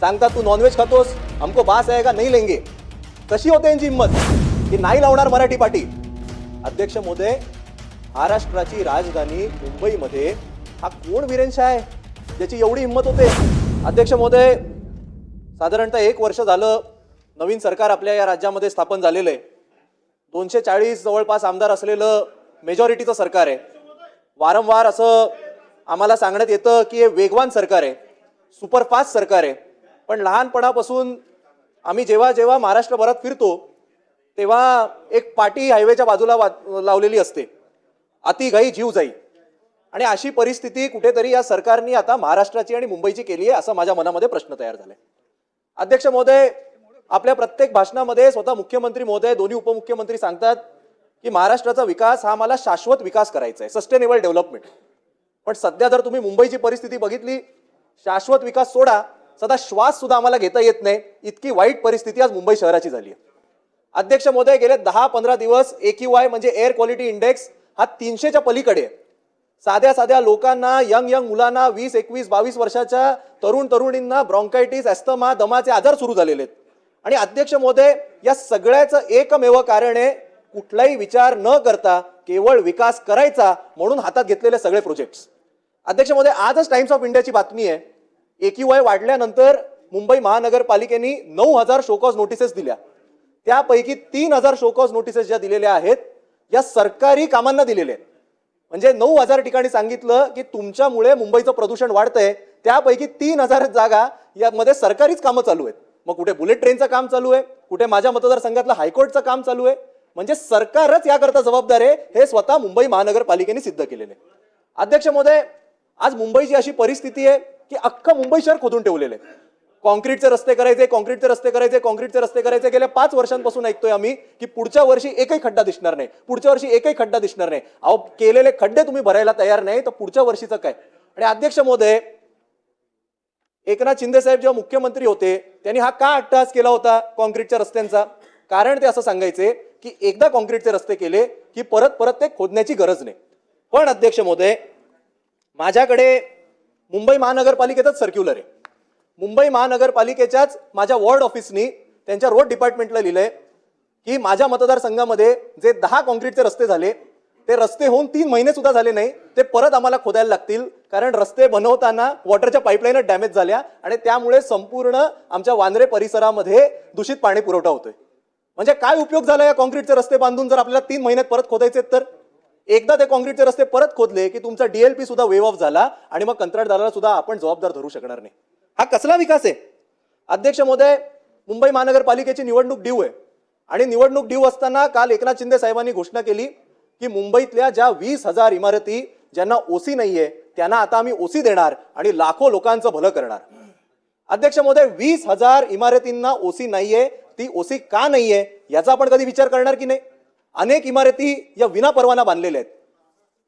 सांगतात तू नॉनव्हेज खातोस, हमको बास आएगा नहीं लेंगे. कशी होते यांची हिंमत की नाही लावणार मराठी पाटी. अध्यक्ष महोदय, महाराष्ट्राची राजधानी मुंबईमध्ये हा कोण वीरेंश आहे ज्याची एवढी हिंमत होते. अध्यक्ष महोदय, साधारणतः 1 वर्ष झालं नवीन सरकार आपल्या या राज्यामध्ये स्थापन झालेलं आहे. 240 जवळपास आमदार असलेलं मेजॉरिटीचं सरकार आहे. वारंवार असं आम्हाला सांगण्यात येतं की हे वेगवान सरकार आहे, सुपरफास्ट सरकार आहे. पण लहानपणापासून आम्ही जेव्हा जेव्हा महाराष्ट्रभरात फिरतो तेव्हा एक पाटी हायवेच्या बाजूला लावलेली असते, अति घाई जीव जाई. आणि अशी परिस्थिती कुठेतरी या सरकारने आता महाराष्ट्राची आणि मुंबईची केली आहे, असं माझ्या मनामध्ये प्रश्न तयार झालाय. अध्यक्ष महोदय, आपल्या प्रत्येक भाषणामध्ये स्वतः मुख्यमंत्री महोदय, दोन्ही उपमुख्यमंत्री सांगतात की महाराष्ट्राचा विकास हा आम्हाला शाश्वत विकास करायचा आहे, सस्टेनेबल डेव्हलपमेंट. पण सध्या जर तुम्ही मुंबईची परिस्थिती बघितली, शाश्वत विकास सोडा, सदा श्वास सुद्धा आम्हाला घेता येत नाही, इतकी वाईट परिस्थिती आज मुंबई शहराची झाली आहे. अध्यक्ष महोदय, गेले 10-15 दिवस AQI म्हणजे एअर क्वालिटी इंडेक्स हा 300च्या पलीकडे आहे. साध्या लोकांना, यंग मुलांना, 20, 21, 22 वर्षाच्या तरुणींना ब्रॉन्कायटिस, अस्थमा, दमाचे आजार सुरू झालेले आहेत. आणि अध्यक्ष महोदय, या सगळ्याचं एकमेव कारण आहे कुठलाही विचार न करता केवळ विकास करायचा म्हणून हातात घेतलेले सगळे प्रोजेक्ट्स. अध्यक्ष महोदय, आजच टाइम्स ऑफ इंडियाची बातमी आहे, AQI वाढल्यानंतर मुंबई महानगरपालिकेने 9,000 शोकॉज नोटिसेस दिल्या. त्यापैकी 3,000 शोकॉज नोटिसेस ज्या दिलेल्या आहेत या सरकारी कामांना दिलेल्या आहेत. म्हणजे 9,000 ठिकाणी सांगितलं की तुमच्यामुळे मुंबईचं प्रदूषण वाढतंय, त्यापैकी 3,000 जागा यामध्ये सरकारीच कामं चालू आहेत. मग कुठे बुलेट ट्रेनचं काम चालू आहे, कुठे माझ्या मतदारसंघातलं हायकोर्टचं काम चालू आहे. म्हणजे सरकारच याकरता जबाबदार आहे, हे स्वतः मुंबई महानगरपालिकेने सिद्ध केलेले आहे. अध्यक्ष महोदय, आज मुंबईची अशी परिस्थिती आहे की अख्खं मुंबई शहर खोदून ठेवलेलं आहे. कॉन्क्रीटचे रस्ते करायचे. गेल्या 5 वर्षांपासून ऐकतोय आम्ही की पुढच्या वर्षी एकही खड्डा दिसणार नाही. अहो, केलेले खड्डे तुम्ही भरायला तयार नाही तर पुढच्या वर्षीचं काय. आणि अध्यक्ष महोदय, एकनाथ शिंदे साहेब जेव्हा मुख्यमंत्री होते त्यांनी हा का अट्टहास केला होता कॉन्क्रीटच्या रस्त्यांचा. कारण ते असं सांगायचे की एकदा कॉन्क्रीटचे रस्ते केले की परत ते खोदण्याची गरज नाही. पण अध्यक्ष महोदय, माझ्याकडे मुंबई महानगरपालिकेचाच सर्क्युलर आहे. मुंबई महानगरपालिकेच्याच माझ्या वॉर्ड ऑफिसनी त्यांच्या रोड डिपार्टमेंटला लिहिलंय की माझ्या मतदारसंघामध्ये जे 10 कॉन्क्रीटचे रस्ते झाले ते रस्ते होऊन 3 महिने सुद्धा झाले नाही, ते परत आम्हाला खोदायला लागतील. कारण रस्ते बनवताना वॉटरच्या पाईपलाईन डॅमेज झाल्या आणि त्यामुळे संपूर्ण आमच्या वांद्रे परिसरामध्ये दूषित पाणी पुरवठा होतोय. म्हणजे काय उपयोग झाला या कॉन्क्रीटचे रस्ते बांधून जर आपल्याला 3 महिन्यात परत खोदायचे. तर एकदा ते कॉन्क्रीटचे रस्ते परत खोदले की तुमचा DLP सुद्धा वेव ऑफ झाला आणि मग कंत्राटदाराला सुद्धा आपण जबाबदार धरू शकणार नाही. हा कसला विकास आहे. अध्यक्ष महोदय, मुंबई महानगरपालिकेची निवडणूक ड्यू आहे आणि निवडणूक ड्यू असताना काल एकनाथ शिंदे साहेबांनी घोषणा केली की मुंबईतल्या ज्या 20,000 इमारती ज्यांना OC नाहीये त्यांना आता आम्ही OC देणार आणि लाखो लोकांचं भलं करणार. अध्यक्ष महोदय, 20,000 इमारतींना OC नाहीये, ती OC का नाहीये याचा आपण कधी विचार करणार की नाही. अनेक इमारती या विना परवाना बांधलेल्या आहेत.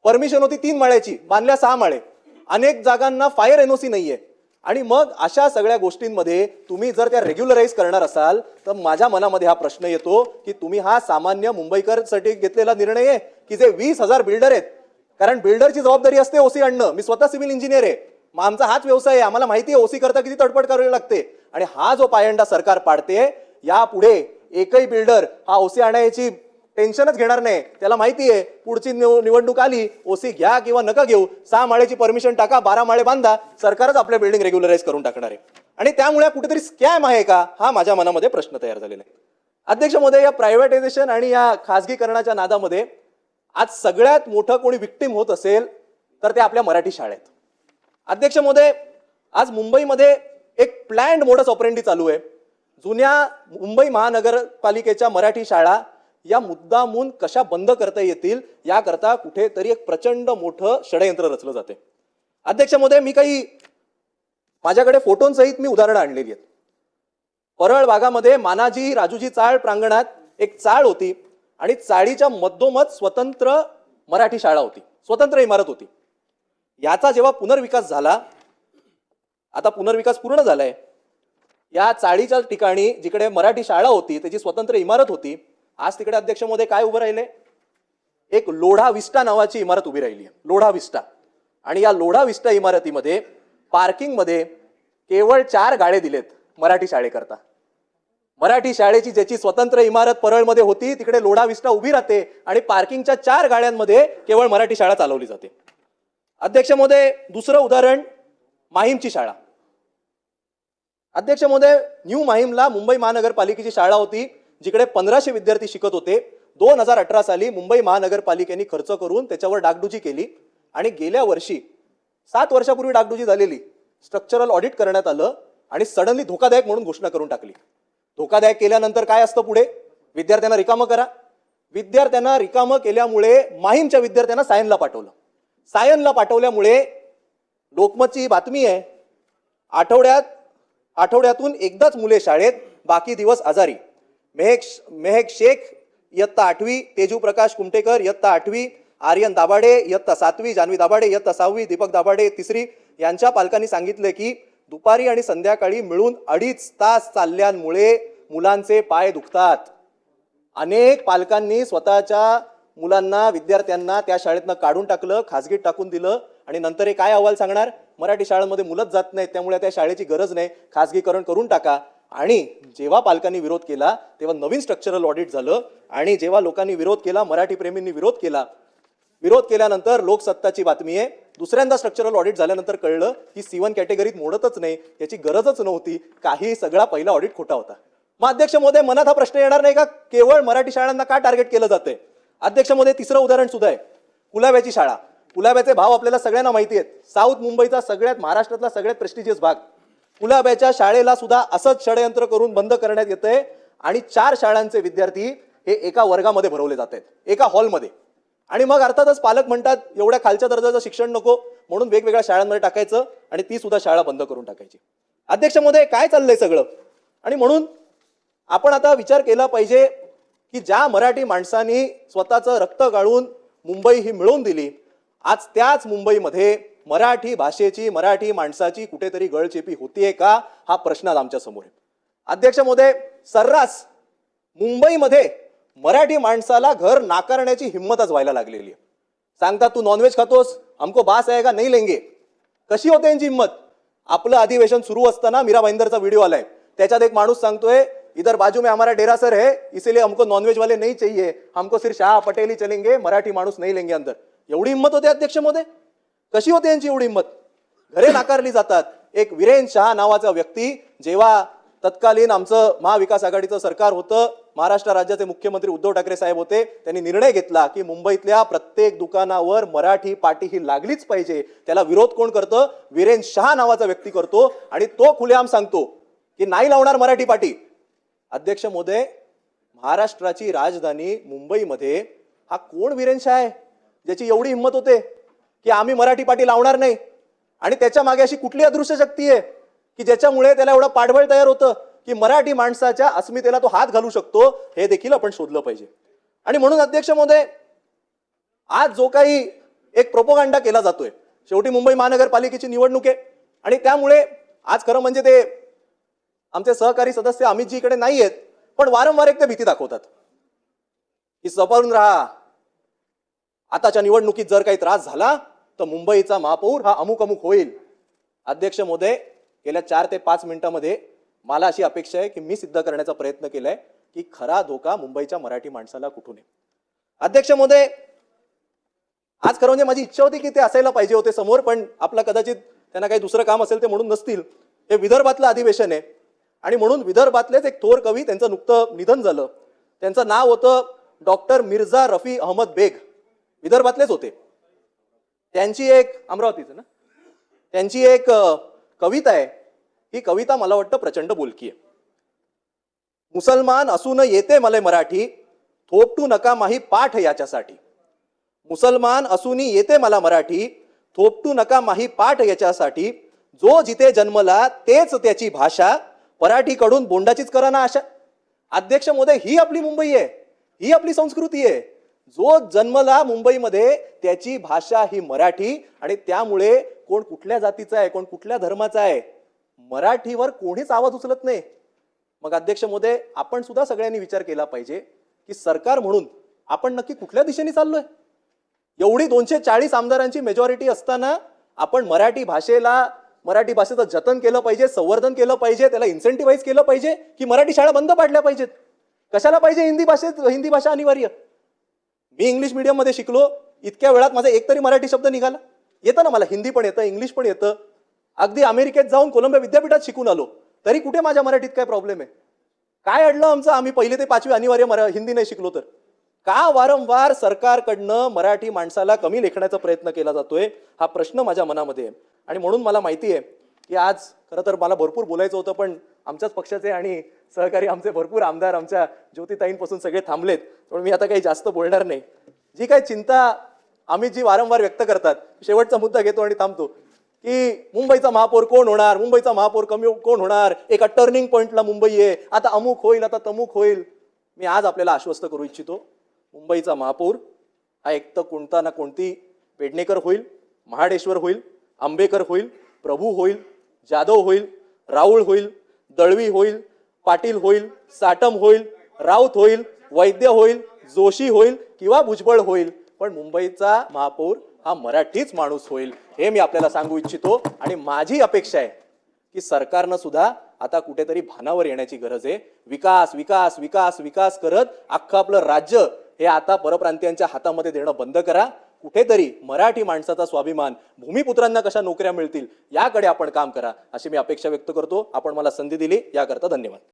परमिशन होती 3 माळ्याची, बांधल्या 6 माळे. अनेक जागांना फायर NOC नाहीये. आणि मग अशा सगळ्या गोष्टींमध्ये तुम्ही जर त्या रेग्युलराइज करणार असाल तर माझ्या मनामध्ये हा प्रश्न येतो की तुम्ही हा सामान्य मुंबईकरसाठी घेतलेला निर्णय आहे की जे 20,000 बिल्डर आहेत. कारण बिल्डरची जबाबदारी असते OC आणणं. मी स्वतः सिव्हिल इंजिनियर आहे, आमचा हाच व्यवसाय आहे, आम्हाला माहिती आहे OC करता किती तडपड करावी लागते. आणि हा जो पायंडा सरकार पाडते, यापुढे एकही बिल्डर हा OC आणायची टेन्शनच घेणार नाही. त्याला माहिती आहे पुढची निवडणूक आली, OC घ्या किंवा नका घेऊ, 6 माळ्याची परमिशन टाका, 12 माळे बांधा, सरकारच आपल्या बिल्डिंग रेग्युलराइज करून टाकणार आहे. आणि त्यामुळे कुठेतरी स्कॅम आहे का, हा माझ्या मनामध्ये प्रश्न तयार झालेला आहे. अध्यक्ष महोदय, या प्रायव्हेटायझेशन आणि या खासगीकरणाच्या नादामध्ये आज सगळ्यात मोठं कोणी विक्टिम होत असेल तर ते आपल्या मराठी शाळेत. अध्यक्ष महोदय, आज मुंबईमध्ये एक प्लॅन्ड मोडस ऑपरेंडी चालू आहे. जुन्या मुंबई महानगरपालिकेच्या मराठी शाळा या मुद्दामून कशा बंद करता येतील याकरता कुठेतरी एक प्रचंड मोठं षडयंत्र रचलं जाते. अध्यक्ष महोदय, माझ्याकडे फोटोंसहित मी उदाहरणं आणलेली आहेत. परळ भागामध्ये मानाजी राजूजी चाळ प्रांगणात एक चाळ होती आणि चाळीच्या मधोमध स्वतंत्र मराठी शाळा होती, स्वतंत्र इमारत होती. याचा जेव्हा पुनर्विकास झाला, आता पुनर्विकास पूर्ण झालाय, या चाळीच्या ठिकाणी जिकडे मराठी शाळा होती त्याची स्वतंत्र इमारत होती, आज तिकडे अध्यक्ष महोदय काय उभं राहिले, एक लोढा विस्टा नावाची इमारत उभी राहिली आहे, लोढा विस्टा. आणि या लोढा विस्टा इमारतीमध्ये पार्किंग मध्ये केवळ 4 गाड्या दिलेत मराठी शाळेकरता. मराठी शाळेची ज्याची स्वतंत्र इमारत परळमध्ये होती तिकडे लोढा विस्टा उभी राहते आणि पार्किंगच्या 4 गाड्यांमध्ये केवळ मराठी शाळा चालवली जाते. अध्यक्ष महोदय, दुसरं उदाहरण माहीमची शाळा. अध्यक्ष महोदय, न्यू माहीमला मुंबई महानगरपालिकेची शाळा होती जिकडे 1500 विद्यार्थी शिकत होते. 2018 साली मुंबई महानगरपालिकेने खर्च करून त्याच्यावर डागडुजी केली आणि गेल्या वर्षी 7 वर्षापूर्वी डागडुजी झालेली स्ट्रक्चरल ऑडिट करण्यात आलं आणि सडनली धोकादायक म्हणून घोषणा करून टाकली. धोकादायक केल्यानंतर काय असतं पुढे? विद्यार्थ्यांना रिकामं करा. विद्यार्थ्यांना रिकामं केल्यामुळे माहीमच्या विद्यार्थ्यांना सायनला पाठवलं. सायनला पाठवल्यामुळे लोकमतची बातमी आहे, आठवड्यातून एकदाच मुले शाळेत, बाकी दिवस आजारी. मेहक शेख इयत्ता 8वी, तेजू प्रकाश कुमटेकर इयत्ता 8वी, आर्यन दाभाडे इयत्ता 7वी, जान्हवी दाभाडे इयत्ता 6वी, दीपक दाभाडे 3री यांच्या पालकांनी सांगितले की दुपारी आणि संध्याकाळी मिळून 2.5 तास चालल्यामुळे मुलांचे पाय दुखतात. अनेक पालकांनी स्वतःच्या मुलांना, विद्यार्थ्यांना त्या शाळेतनं काढून टाकलं, खासगीत टाकून दिलं आणि नंतर हे काय अहवाल सांगणार? मराठी शाळांमध्ये मुलंच जात नाहीत, त्यामुळे त्या शाळेची गरज नाही, खासगीकरण करून टाका. आणि जेव्हा पालकांनी विरोध केला तेव्हा नवीन स्ट्रक्चरल ऑडिट झालं आणि जेव्हा लोकांनी विरोध केला, मराठी प्रेमींनी विरोध केल्यानंतर लोकसत्ताची बातमी आहे, दुसऱ्यांदा स्ट्रक्चरल ऑडिट झाल्यानंतर कळलं की C1 कॅटेगरीत मोडतच नाही, याची गरजच नव्हती, काही सगळा पहिला ऑडिट खोटा होता. मग अध्यक्ष महोदय, मनात हा प्रश्न येणार नाही का केवळ मराठी शाळांना का टार्गेट केलं जातंय? अध्यक्ष महोदय, तिसरं उदाहरण सुद्धा आहे, कुलाब्याची शाळा. कुलाब्याचे भाव आपल्याला सगळ्यांना माहिती आहेत. साऊथ मुंबईचा महाराष्ट्रातला सगळ्यात प्रेस्टिजियस भाग. कुलाब्याच्या शाळेला सुद्धा असंच षडयंत्र करून बंद करण्यात येतंय आणि 4 शाळांचे विद्यार्थी हे एका वर्गामध्ये भरवले जात आहेत, एका हॉलमध्ये. आणि मग अर्थातच पालक म्हणतात एवढ्या खालच्या दर्जाचं शिक्षण नको म्हणून वेगवेगळ्या शाळांमध्ये टाकायचं आणि ती सुद्धा शाळा बंद करून टाकायची. अध्यक्ष महोदय, काय चाललंय सगळं? आणि म्हणून आपण आता विचार केला पाहिजे की ज्या मराठी माणसांनी स्वतःचं रक्त गाळून मुंबई ही मिळवून दिली, आज त्याच मुंबईमध्ये मराठी भाषेची, मराठी माणसाची कुठेतरी गळचेपी होतीये का? हा प्रश्न आज आमच्या समोर आहे. अध्यक्ष महोदय, सर्रास मुंबईमध्ये मराठी माणसाला घर नाकारण्याची हिंमतच व्हायला लागलेली आहे. सांगतात तू नॉनव्हेज खातोस, हमको बास आएगा नहीं लेंगे. कशी होते यांची हिंमत? आपलं अधिवेशन सुरू असताना मीरा भाईंदरचा व्हिडिओ आलाय, त्याच्यात एक माणूस सांगतोय इधर बाजू में हमारा डेरा सर है, इसीलिए हमको नॉनव्हेज वाले नहीं चाहिए, हमको सिर्फ शाह पटेल ही चलेंगे, मराठी माणूस नहीं लेंगे अंदर. एवढी हिंमत होते अध्यक्ष महोदय? कशी होते यांची एवढी हिंमत? घरे नाकारली जातात. एक वीरेन शाह नावाचा व्यक्ती, जेव्हा तत्कालीन आमचं महाविकास आघाडीचं सरकार होतं, महाराष्ट्र राज्याचे मुख्यमंत्री उद्धव ठाकरे साहेब होते, त्यांनी निर्णय घेतला की मुंबईतल्या प्रत्येक दुकानावर मराठी पाटी ही लागलीच पाहिजे. त्याला विरोध कोण करतं? वीरेन शाह नावाचा व्यक्ती करतो आणि तो खुलेआम सांगतो की नाही लावणार मराठी पाटी. अध्यक्ष महोदय, महाराष्ट्राची राजधानी मुंबईमध्ये हा कोण वीरेन शाह आहे ज्याची एवढी हिंमत होते की आम्ही मराठी पाटी लावणार नाही? आणि त्याच्या मागे अशी कुठली अदृश्य शक्ती आहे की ज्याच्यामुळे त्याला एवढं पाठबळ तयार होतं की मराठी माणसाच्या अस्मितेला तो हात घालू शकतो? हे देखील आपण शोधलं पाहिजे. आणि म्हणून अध्यक्ष महोदय, आज जो काही एक प्रोपोगंडा केला जातोय, शेवटी मुंबई महानगरपालिकेची निवडणूक आहे आणि त्यामुळे आज खरं म्हणजे ते आमचे सहकारी सदस्य अमितजी इकडे नाही आहेत, पण वारंवार एक ते भीती दाखवतात की सपारून राहा, आताच्या निवडणुकीत जर काही त्रास झाला तर मुंबईचा महापौर हा अमुक अमुक होईल. अध्यक्ष महोदय, गेल्या 4 ते 5 मिनिटांमध्ये मला अशी अपेक्षा आहे की मी सिद्ध करण्याचा प्रयत्न केलाय की खरा धोका मुंबईच्या मराठी माणसाला कुठून आहे. अध्यक्ष महोदय, आज खरं म्हणजे माझी इच्छा होती की ते असायला पाहिजे होते समोर, पण आपला कदाचित त्यांना काही दुसरं काम असेल ते म्हणून नसतील. हे विदर्भातलं अधिवेशन आहे आणि म्हणून विदर्भातलेच एक थोर कवी, त्यांचं नुकतं निधन झालं, त्यांचं नाव होतं डॉक्टर मिर्झा रफी अहमद बेग, विदर्भातलेच होते. त्यांची एक अमरावतीचं ना, त्यांची एक कविता आहे. ही कविता मला वाटतं प्रचंड बोलकी आहे. मुसलमान असून येते मले मराठी, थोपटू नका माही पाठ याच्यासाठी. मुसलमान असून येते मला मराठी, थोपटू नका माही पाठ याच्यासाठी. जो जिथे जन्मला तेच त्याची भाषा, मराठीकडून बोंडाचीच करा ना आशा. अध्यक्ष महोदय, ही आपली मुंबई आहे, ही आपली संस्कृती आहे. जो जन्मला मुंबईमध्ये त्याची भाषा ही मराठी आणि त्यामुळे कोण कुठल्या जातीचा आहे, कोण कुठल्या धर्माचा आहे, मराठीवर कोणीच आवाज उचलत नाही. मग अध्यक्ष महोदय, आपण सुद्धा सगळ्यांनी विचार केला पाहिजे की सरकार म्हणून आपण नक्की कुठल्या दिशेने चाललोय? एवढी 240 आमदारांची मेजॉरिटी असताना आपण मराठी भाषेला, मराठी भाषेचं जतन केलं पाहिजे, संवर्धन केलं पाहिजे, त्याला इन्सेंटिव्हाइज केलं पाहिजे, की मराठी शाळा बंद पाडल्या पाहिजेत? कशाला पाहिजे हिंदी भाषा अनिवार्य? मी इंग्लिश मीडियममध्ये शिकलो, इतक्या वेळात माझा एक तरी मराठी शब्द निघाला? येतं ना मला, हिंदी पण येतं, इंग्लिश पण येतं. अगदी अमेरिकेत जाऊन कोलंबिया विद्यापीठात शिकून आलो, तरी कुठे माझ्या मराठीत काय प्रॉब्लेम आहे? काय अडलं आमचं? आम्ही 1ली ते 5वी अनिवार्य हिंदी नाही शिकलो तर? का वारंवार सरकारकडनं मराठी माणसाला कमी लेखण्याचा प्रयत्न केला जातोय, हा प्रश्न माझ्या मनामध्ये आहे. आणि म्हणून मला माहिती आहे की आज खरं तर मला भरपूर बोलायचं होतं, पण आमच्याच पक्षाचे आणि सहकारी आमचे भरपूर आमदार आमच्या ज्योतिताईंपासून सगळे थांबलेत, म्हणून मी आता काही जास्त बोलणार नाही. जी काही चिंता आम्ही जी वारंवार व्यक्त करतात, शेवटचा मुद्दा घेतो आणि थांबतो, की मुंबईचा महापौर कोण होणार, मुंबईचा महापौर कमी कोण होणार, एका टर्निंग पॉईंटला मुंबई आहे, आता अमुक होईल, आता तमुक होईल. मी आज आपल्याला आश्वस्त करू इच्छितो, मुंबईचा महापौर हा एक तर कोणता ना कोणती पेडणेकर होईल, महाडेश्वर होईल, आंबेकर होईल, प्रभू होईल, जाधव होईल, राऊळ होईल, दळवी होईल, पाटील होईल, साटम होईल, राऊत होईल, वैद्य होईल, जोशी होईल किंवा भुजबळ होईल, पण मुंबईचा महापौर हा मराठीच माणूस होईल, हे मी आपल्याला सांगू इच्छितो. आणि माझी अपेक्षा आहे की सरकारनं सुद्धा आता कुठेतरी भानावर येण्याची गरज आहे. विकास विकास विकास विकास करत अख्खं आपलं राज्य हे आता परप्रांतीयांच्या हातामध्ये देणं बंद करा. कुठेतरी मराठी माणसाचा स्वाभिमान, भूमिपुत्रांना कशा नोकऱ्या मिळतील याकडे आपण काम करा, अशी मी अपेक्षा व्यक्त करतो. आपण मला संधी दिली याकरता धन्यवाद.